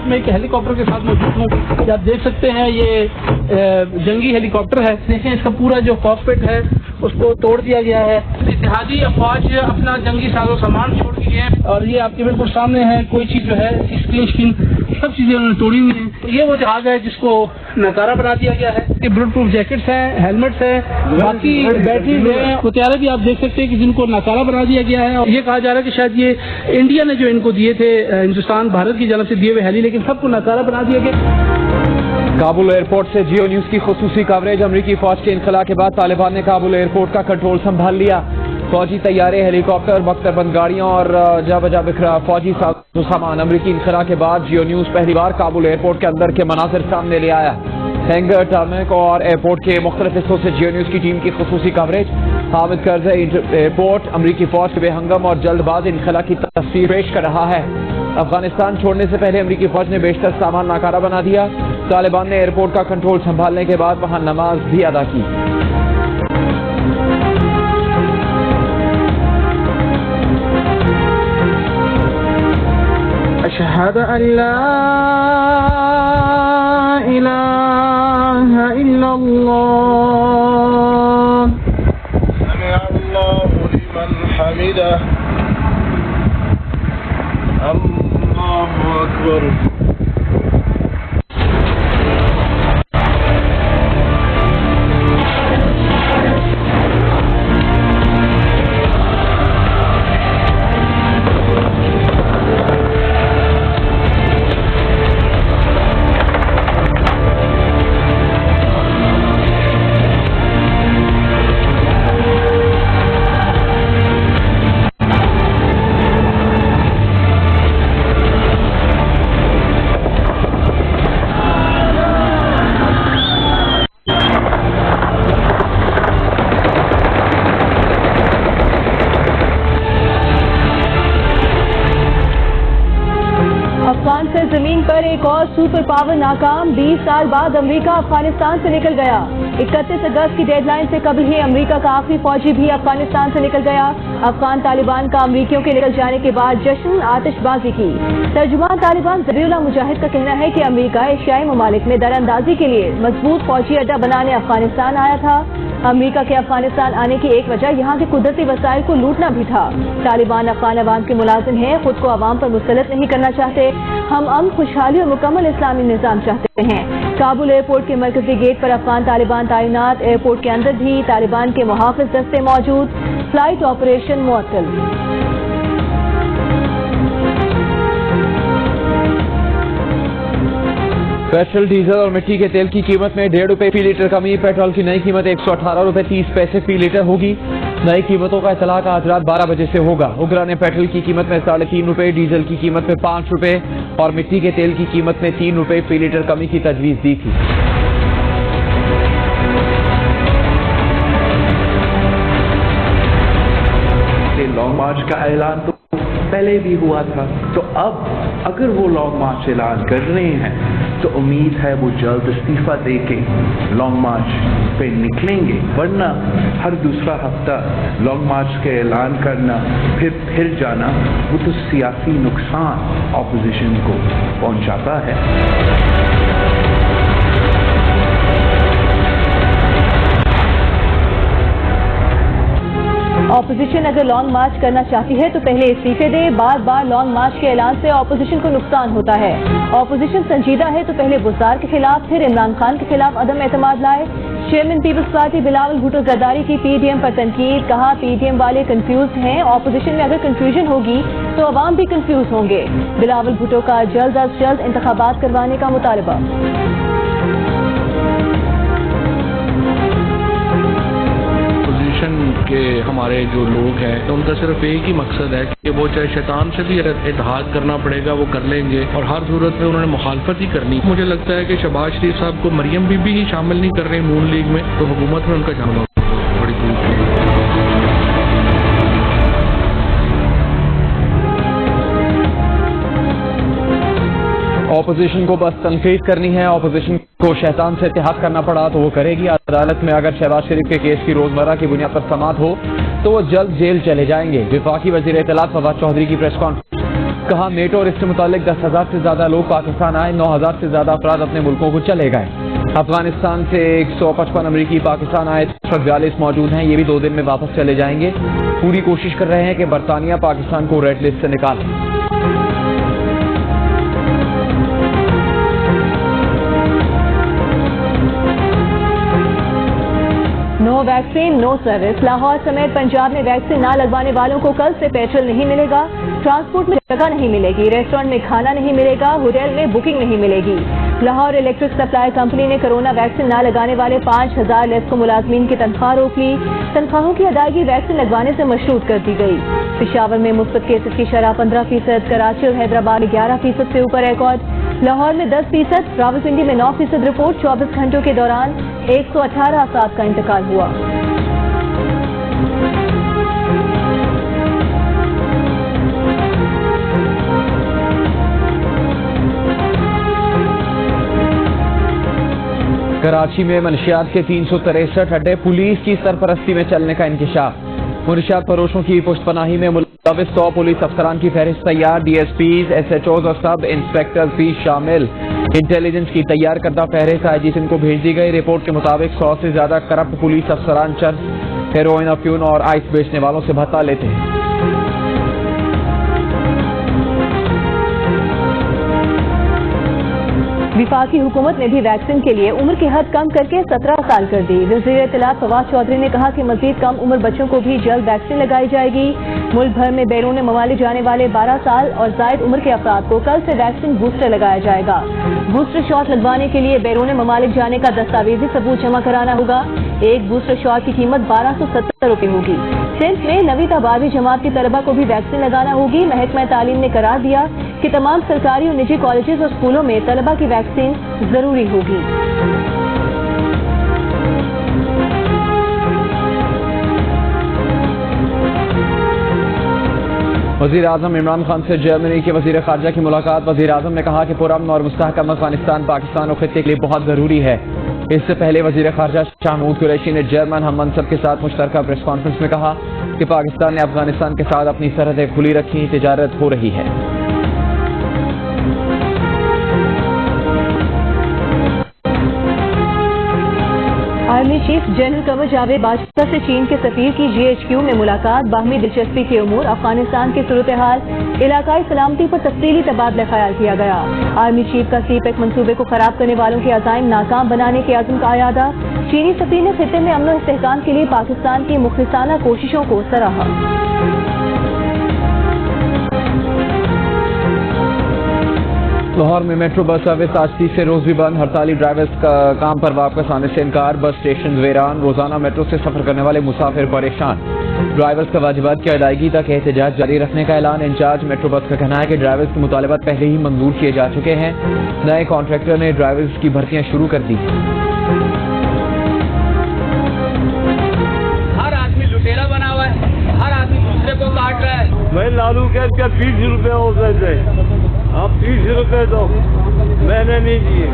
میں ایک ہیلی کاپٹر کے ساتھ موجود ہوں. یہ آپ دیکھ سکتے ہیں یہ جنگی ہیلی کاپٹر ہے. دیکھیں اس کا پورا جو کاکپٹ ہے اس کو توڑ دیا گیا ہے. اتحادی افواج اپنا جنگی ساز و سامان چھوڑ کے گئے ہیں اور یہ آپ کے بالکل سامنے ہے. کوئی چیز جو ہے اسکرین سب چیزیں انہوں نے توڑی ہوئی ہیں. یہ وہ جہاز ہے جس کو ناکارہ بنا دیا گیا ہے. یہ بلٹ پروف جیکٹس ہیں, ہیلمٹس ہیں, باقی بیٹریز ہیں, ہتھیار بھی آپ دیکھ سکتے ہیں کہ جن کو ناکارہ بنا دیا گیا ہے. اور یہ کہا جا رہا ہے کہ شاید یہ انڈیا نے جو ان کو دیے تھے, ہندوستان بھارت کی جانب سے دیے ہوئے ہیلی, لیکن سب کو ناکارہ بنا دیا گیا. کابل ایئرپورٹ سے جیو نیوز کی خصوصی کوریج. امریکی فوج کے انخلا کے بعد طالبان نے کابل ایئرپورٹ کا کنٹرول سنبھال لیا. فوجی طیارے, ہیلی کاپٹر, بختر بند گاڑیاں اور جا بجا بکھرا فوجی ساز و سامان. امریکی انخلا کے بعد جیو نیوز پہلی بار کابل ایئرپورٹ کے اندر کے مناظر سامنے لے آیا. ہینگر, ٹرمک اور ایئرپورٹ کے مختلف حصوں سے جیو نیوز کی ٹیم کی خصوصی کوریج. حامد کرزئی ایئرپورٹ امریکی فوج کے بے ہنگم اور جلد باز انخلا کی تصویر پیش کر رہا ہے. افغانستان چھوڑنے سے پہلے امریکی فوج نے بیشتر سامان ناکارہ بنا دیا. طالبان نے ایئرپورٹ کا کنٹرول سنبھالنے کے بعد وہاں نماز بھی ادا کی. اشہد ان لا الہ الا اللہ. سمع اللہ لمن حمدہ. اللہ اکبر. افغان سرزمین پر ایک اور سپر پاور ناکام. 20 سال بعد امریکہ افغانستان سے نکل گیا. 31 اگست کی ڈیڈ لائن سے قبل ہی امریکہ کا آخری فوجی بھی افغانستان سے نکل گیا. افغان طالبان کا امریکیوں کے نکل جانے کے بعد جشن, آتش بازی کی. ترجمان طالبان ذبیح اللہ مجاہد کا کہنا ہے کہ امریکہ ایشیائی ممالک میں در اندازی کے لیے مضبوط فوجی اڈہ بنانے افغانستان آیا تھا. امریکہ کے افغانستان آنے کی ایک وجہ یہاں کے قدرتی وسائل کو لوٹنا بھی تھا. طالبان افغان عوام کے ملازم ہیں, خود کو عوام پر مسلط نہیں کرنا چاہتے. ہم امن, خوشحالی اور مکمل اسلامی نظام چاہتے ہیں. کابل ایئرپورٹ کے مرکزی گیٹ پر افغان طالبان تعینات. ایئرپورٹ کے اندر بھی طالبان کے محافظ دستے موجود. فلائٹ آپریشن معطل. پیٹرول, ڈیزل اور مٹی کے تیل کی قیمت میں 1.5 روپے فی لیٹر کمی. پیٹرول کی نئی قیمت 118 روپے 30 پیسے فی لیٹر ہوگی. نئی قیمتوں کا اطلاع آج رات 12 بجے سے ہوگا. اگرا نے پیٹرول کی قیمت میں 3.5 روپے, ڈیزل کی قیمت میں 5 روپے اور مٹی کے تیل کی قیمت میں 3 روپے فی لیٹر کمی کی تجویز دی تھی. لانگ مارچ کا اعلان تو پہلے بھی ہوا تھا, تو اب اگر وہ لانگ مارچ اعلان کر رہے ہیں تو امید ہے وہ جلد استعفیٰ دے کے لانگ مارچ پہ نکلیں گے. ورنہ ہر دوسرا ہفتہ لانگ مارچ کا اعلان کرنا پھر جانا, وہ تو سیاسی نقصان اپوزیشن کو پہنچاتا ہے. اپوزیشن اگر لانگ مارچ کرنا چاہتی ہے تو پہلے استعفے دے. بار بار لانگ مارچ کے اعلان سے اپوزیشن کو نقصان ہوتا ہے. اپوزیشن سنجیدہ ہے تو پہلے بزدار کے خلاف, پھر عمران خان کے خلاف عدم اعتماد لائے. چیئرمین پیپلز پارٹی بلاول بھٹو زرداری کی پی ڈی ایم پر تنقید. کہا پی ڈی ایم والے کنفیوز ہیں. اپوزیشن میں اگر کنفیوژن ہوگی تو عوام بھی کنفیوز ہوں گے. بلاول بھٹو کا جلد از جلد انتخابات کروانے کا مطالبہ. کہ ہمارے جو لوگ ہیں ان کا صرف ایک ہی مقصد ہے کہ وہ چاہے شیطان سے بھی اتحاد کرنا پڑے گا وہ کر لیں گے, اور ہر صورت میں انہوں نے مخالفت ہی کرنی. مجھے لگتا ہے کہ شہباز شریف صاحب کو مریم بی بی ہی شامل نہیں کر رہے نون لیگ میں, تو حکومت میں ان کا جانا بڑی دور ہے. اپوزیشن کو بس تنقید کرنی ہے. اپوزیشن کو شیطان سے اتحاد کرنا پڑا تو وہ کرے گی. عدالت میں اگر شہباز شریف کے کیس کی روزمرہ کی بنیاد پر سماعت ہو تو وہ جلد جیل چلے جائیں گے. وفاقی وزیر اطلاعات فواد چودھری کی پریس کانفرنس. کہا نیٹو اور اس سے متعلق 10,000 سے زیادہ لوگ پاکستان آئے، 9,000 سے زیادہ افراد اپنے ملکوں کو چلے گئے۔ افغانستان سے 155 امریکی پاکستان آئے، 42 موجود ہیں، یہ بھی 2 دن میں واپس چلے جائیں گے۔ پوری کوشش کر رہے ہیں کہ برطانیہ پاکستان کو ریڈ لسٹ سے نکالے۔ نو ویکسین نو سروس، لاہور سمیت پنجاب میں ویکسین نہ لگوانے والوں کو کل سے پیٹرول نہیں ملے گا، ٹرانسپورٹ میں جگہ نہیں ملے گی، ریسٹورینٹ میں کھانا نہیں ملے گا، ہوٹل میں بکنگ نہیں ملے گی۔ لاہور الیکٹرک سپلائی کمپنی نے کرونا ویکسین نہ لگانے والے 5,000 لیسکو ملازمین کی تنخواہ روک لی، تنخواہوں کی ادائیگی ویکسین لگوانے سے مشروط کر دی گئی۔ پشاور میں مثبت کیسز کی شرح 15%، کراچی اور حیدرآباد میں 11% سے اوپر ریکارڈ، لاہور میں 10%، راولپنڈی میں 9% رپورٹ۔ 24 گھنٹوں کے دوران 118 افراد کا انتقال ہوا۔ کراچی میں منشیات کے 363 اڈے پولیس کی سرپرستی میں چلنے کا انکشاف۔ منشیات فروشوں کی پشت پناہی میں ملوث 100 پولیس افسران کی فہرست تیار، D S Ps, S H Os اور سب انسپیکٹرز بھی شامل۔ انٹیلیجنس کی تیار کردہ فہرست آئی جی کو بھیج دی گئی۔ رپورٹ کے مطابق 100 سے زیادہ کرپٹ پولیس افسران چرس، ہیروئن، افیون اور آئس بیچنے والوں سے بھتہ لیتے ہیں۔ وفاقی حکومت نے بھی ویکسین کے لیے عمر کی حد کم کر کے 17 سال کر دی۔ وزیر اطلاعات فواد چودھری نے کہا کہ مزید کم عمر بچوں کو بھی جلد ویکسین لگائی جائے گی۔ ملک بھر میں بیرون ممالک جانے والے 12 سال اور زائد عمر کے افراد کو کل سے ویکسین بوسٹر لگایا جائے گا۔ بوسٹر شاٹ لگوانے کے لیے بیرون ممالک جانے کا دستاویزی ثبوت جمع کرانا ہوگا۔ ایک بوسٹر شاٹ کی قیمت 1270 روپے ہوگی۔ 10th میں 9ویں تا 12ویں جماعت کے طلبہ کو بھی ویکسین لگانا ہوگی۔ محکمہ تعلیم نے قرار دیا کہ تمام سرکاری اور نجی کالجز اور اسکولوں میں طلبہ کی ویکسین ضروری ہوگی۔ وزیر اعظم عمران خان سے جرمنی کے وزیر خارجہ کی ملاقات۔ وزیر اعظم نے کہا کہ پرامن اور مستحکم افغانستان پاکستان اور خطے کے لیے بہت ضروری ہے۔ اس سے پہلے وزیر خارجہ شاہ محمود قریشی نے جرمن ہم منصب کے ساتھ مشترکہ پریس کانفرنس میں کہا کہ پاکستان نے افغانستان کے ساتھ اپنی سرحدیں کھلی رکھی، تجارت ہو رہی ہے۔ Army chief general Qamar Javed Bajwa سے چین کے سفیر کی GHQ میں ملاقات۔ باہمی دلچسپی کے امور، افغانستان کی صورتحال، علاقائی سلامتی پر تفصیلی تبادلہ خیال کیا گیا۔ آرمی چیف کا CPEC منصوبے کو خراب کرنے والوں کے عزائم ناکام بنانے کے عزم کا اعادہ۔ چینی سفیر نے خطے میں امن و استحکام کے لیے پاکستان کی مخلصانہ کوششوں کو سراہا۔ لاہور میں میٹرو بس سروس آج تیسرے روز بھی بند، ہڑتالی ڈرائیورز کا کام پر واپس آنے سے انکار، بس اسٹیشن ویران، روزانہ میٹرو سے سفر کرنے والے مسافر پریشان۔ ڈرائیورز کا واجبات کی ادائیگی تک احتجاج جاری رکھنے کا اعلان۔ انچارج میٹرو بس کا کہنا ہے کہ ڈرائیورز کے مطالبات پہلے ہی منظور کیے جا چکے ہیں، نئے کانٹریکٹر نے ڈرائیورز کی بھرتیاں شروع کر دی۔ ہر آدمی لٹیرا بنا ہوا ہے، ہر آدمی دوسرے کو کاٹ رہا ہے۔ میں لالو کیس کا 30 روپے ہو گئے تھے، آپ 30 روپے دو، میں نے نہیں دیے۔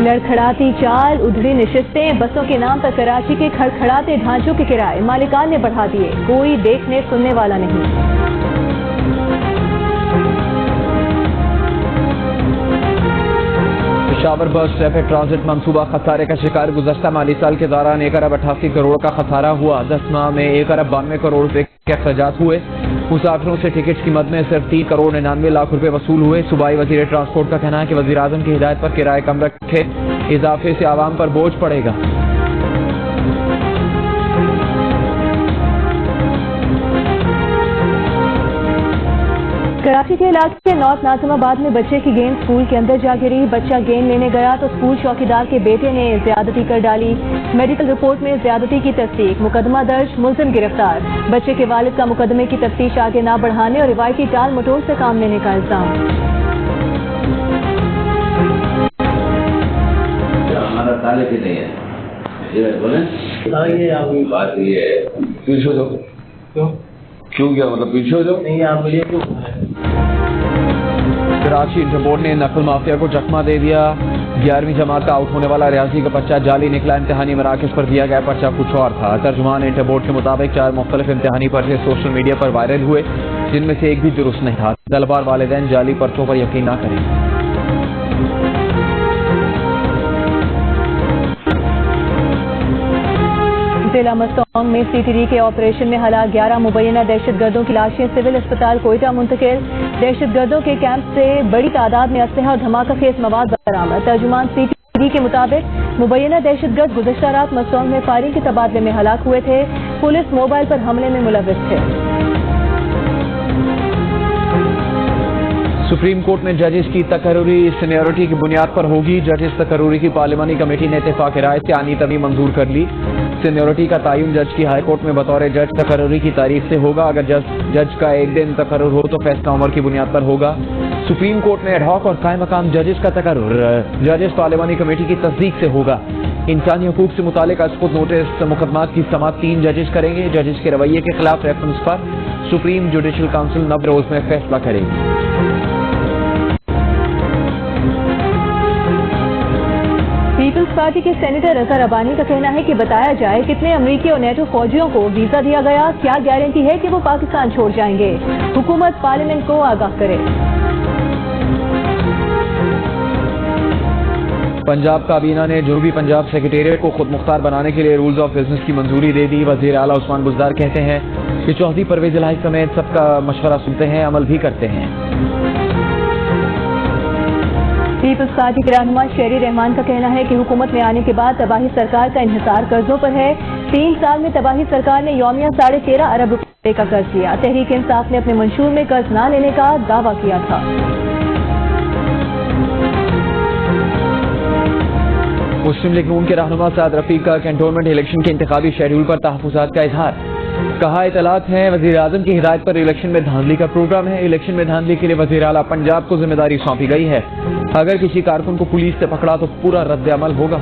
لڑکھڑاتی چال، ادھری نشستیں، بسوں کے نام پر کراچی کے کھڑکھڑاتے ڈھانچوں کے کرائے مالکان نے بڑھا دیے، کوئی دیکھنے سننے والا نہیں۔ پشاور بس ریپڈ ٹرانزٹ منصوبہ خسارے کا شکار، گزشتہ مالی سال کے دوران 1,88 کروڑ کا خسارہ ہوا، 10 ماہ میں 1,92 کروڑ روپے کے اخراجات ہوئے۔ مسافروں سے ٹکٹ قیمت میں صرف 3 کروڑ 99 لاکھ روپے وصول ہوئے۔ صوبائی وزیر ٹرانسپورٹ کا کہنا ہے کہ وزیر اعظم کی ہدایت پر کرائے کم رکھے، اضافے سے عوام پر بوجھ پڑے گا۔ کراچی کے علاقے نارتھ ناظم آباد میں بچے کی گیند اسکول کے اندر جا گری، بچہ گیند لینے گیا تو اسکول چوکیدار کے بیٹے نے زیادتی کر ڈالی، میڈیکل رپورٹ میں زیادتی کی تصدیق، مقدمہ درج، ملزم گرفتار۔ بچے کے والد کا مقدمے کی تفتیش آگے نہ بڑھانے اور روایتی ٹال مٹول سے کام لینے کا الزام۔ ہمارا طالب ہی نہیں ہے، بولیں بات یہ ہے، پیچھے دو کیوں کیا مطلب پیچھے دو نہیں، آپ مجھے کیوں۔ کراچی انٹر بورڈ نے نقل مافیا کو چکمہ دے دیا، 11ویں جماعت کا آؤٹ ہونے والا ریاضی کا پرچہ جعلی نکلا، امتحانی مراکز پر دیا گیا پرچہ کچھ اور تھا۔ ترجمان انٹر بورڈ کے مطابق 4 مختلف امتحانی پرچے سوشل میڈیا پر وائرل ہوئے، جن میں سے ایک بھی درست نہیں تھا. طلبہ اور والدین جعلی پرچوں پر یقین نہ کریں. ضلع مستونگ میں CTD کے آپریشن میں ہلاک 11 مبینہ دہشت گردوں کی لاشیں سول اسپتال کوئٹہ منتقل. دہشت گردوں کے کیمپ سے بڑی تعداد میں اسلحہ اور دھماکہ خیز مواد برآمد. ترجمان CTD کے مطابق مبینہ دہشت گرد گزشتہ رات مستونگ میں فائرنگ کے تبادلے میں ہلاک ہوئے تھے. پولیس موبائل پر حملے میں ملوث تھے. سپریم کورٹ میں ججز کی تقرری سینیورٹی کی بنیاد پر ہوگی. ججز تقرری کی پارلیمانی کمیٹی نے اتفاق رائے سے آنی تبھی منظور کر لی. سینیورٹی کا تعین جج کی ہائی کورٹ میں بطور جج تقرری کی تاریخ سے ہوگا. اگر جج کا ایک دن تقرر ہو تو فیصلہ عمر کی بنیاد پر ہوگا. سپریم کورٹ میں ایڈ ہاک اور قائم مقام ججز کا تقرر ججز پارلیمانی کمیٹی کی تصدیق سے ہوگا. انسانی حقوق سے متعلق از خود نوٹس مقدمات کی سماعت 3 ججز کریں گے. ججز کے رویے کے خلاف ریفرنس پر سپریم جوڈیشل کونسل 90 روز میں فیصلہ کرے گی. پیپلز پارٹی کے سینیٹر اظہر ربانی کا کہنا ہے کہ بتایا جائے کتنے امریکی اور نیٹو فوجیوں کو ویزا دیا گیا. کیا گارنٹی ہے کہ وہ پاکستان چھوڑ جائیں گے؟ حکومت پارلیمنٹ کو آگاہ کرے. پنجاب کابینہ نے جنوبی پنجاب سیکریٹریٹ کو خود مختار بنانے کے لیے رولز آف بزنس کی منظوری دے دی. وزیر اعلیٰ عثمان بزدار کہتے ہیں کہ چوہدری پرویز الہی سمیت سب کا مشورہ سنتے ہیں، عمل بھی کرتے ہیں. پیپلز پارٹی کے رہنما شیری رحمان کا کہنا ہے کہ حکومت میں آنے کے بعد تباہی سرکار کا انحصار قرضوں پر ہے. 3 سال میں تباہی سرکار نے یومیہ 13.5 ارب روپے کا قرض لیا. تحریک انصاف نے اپنے منشور میں قرض نہ لینے کا دعویٰ کیا تھا. مسلم لیگ نون کے رہنما سعد رفیق کا کنٹونمنٹ الیکشن کے انتخابی شیڈول پر تحفظات کا اظہار. کہا اطلاعات ہیں وزیر اعظم کی ہدایت پر الیکشن میں دھاندلی کا پروگرام ہے. الیکشن میں دھاندلی کے لیے وزیر اعلیٰ پنجاب کو ذمہ داری سونپی گئی ہے. اگر کسی کارکن کو پولیس سے پکڑا تو پورا رد عمل ہوگا.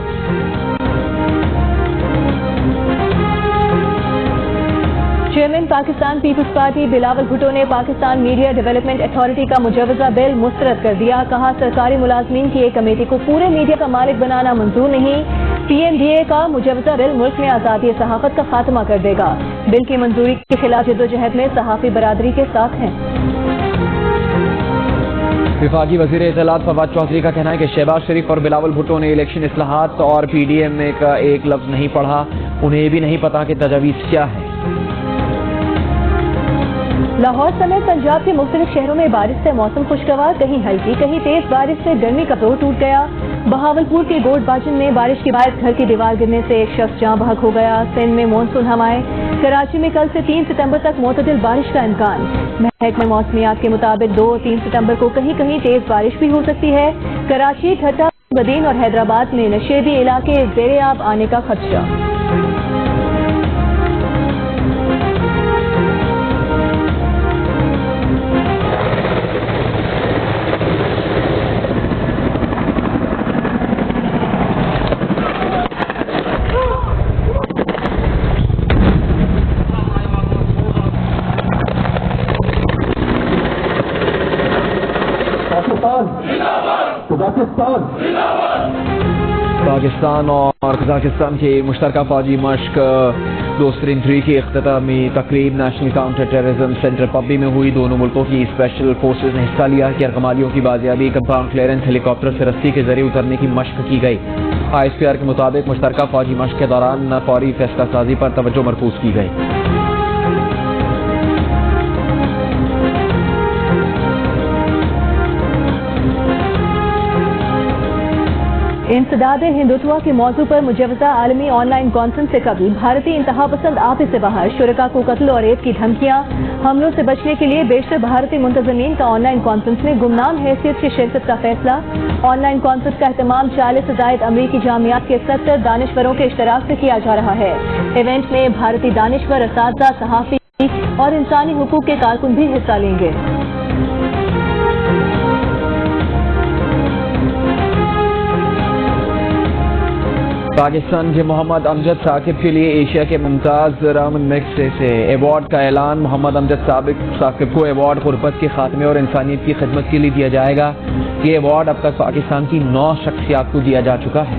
چیئرمین پاکستان پیپلز پارٹی بلاول بھٹو نے پاکستان میڈیا ڈیولپمنٹ اتھارٹی کا مجوزہ بل مسترد کر دیا. کہا سرکاری ملازمین کی ایک کمیٹی کو پورے میڈیا کا مالک بنانا منظور نہیں. PMDA کا مجوزہ بل ملک میں آزادی صحافت کا خاتمہ کر دے گا. بل کی منظوری کے خلاف جدوجہد میں صحافی برادری کے ساتھ ہیں. وفاقی وزیر اطلاعات فواد چودھری کا کہنا ہے کہ شہباز شریف اور بلاول بھٹو نے الیکشن اصلاحات اور PDM کا ایک لفظ نہیں پڑھا. انہیں یہ بھی نہیں پتا کہ تجاویز کیا ہے. لاہور سمیت پنجاب کے مختلف شہروں میں بارش سے موسم خوشگوار. کہیں ہلکی کہیں تیز بارش سے گرمی کا دور ٹوٹ گیا. بہاولپور کے گوڈ باجن میں بارش کے بعد گھر کی دیوار گرنے سے ایک شخص جاں بحق ہو گیا. سندھ میں مونسون ہوائیں. کراچی میں کل سے 3 ستمبر تک معتدل بارش کا امکان. محکمہ موسمیات کے مطابق 2 اور 3 ستمبر کو کہیں کہیں تیز بارش بھی ہو سکتی ہے. کراچی، ٹھٹہ، بدین اور حیدرآباد میں نشیبی علاقے زیر آب آنے کا خدشہ. پاکستان اور قزاقستان کی مشترکہ فوجی مشق 2-3 کی اختتامی تقریب national counter terrorism centre Pabbi میں ہوئی. دونوں ملکوں کی اسپیشل فورسز نے حصہ لیا. یرغمالیوں کی بازیابی کنفرم کلیئرنس ہیلی کاپٹر سے رسی کے ذریعے اترنے کی مشق کی گئی. ISPR کے مطابق مشترکہ فوجی مشق کے دوران فوری فیصلہ سازی پر توجہ مرکوز کی گئی. انسداد ہندوتوا کے موضوع پر مجوزہ عالمی آن لائن کانفرنس سے قبل بھارتی انتہا پسند آپس سے باہر. شرکا کو قتل اور ریپ کی دھمکیاں. حملوں سے بچنے کے لیے بیشتر بھارتی منتظمین کا آن لائن کانفرنس میں گمنام حیثیت سے شرکت کا فیصلہ. آن لائن کانفرنس کا اہتمام 40 سے زائد امریکی جامعات کے 70 دانشوروں کے اشتراک سے کیا جا رہا ہے. ایونٹ میں بھارتی دانشور، اساتذہ، صحافی اور انسانی حقوق کے کارکن بھی حصہ لیں گے. پاکستان کے محمد امجد ثاقب کے لیے ایشیا کے ممتاز رامن میگسیسے سے ایوارڈ کا اعلان. محمد امجد ثاقب کو ایوارڈ غربت کے خاتمے اور انسانیت کی خدمت کے لیے دیا جائے گا. یہ ایوارڈ اب تک پاکستان کی 9 شخصیات کو دیا جا چکا ہے.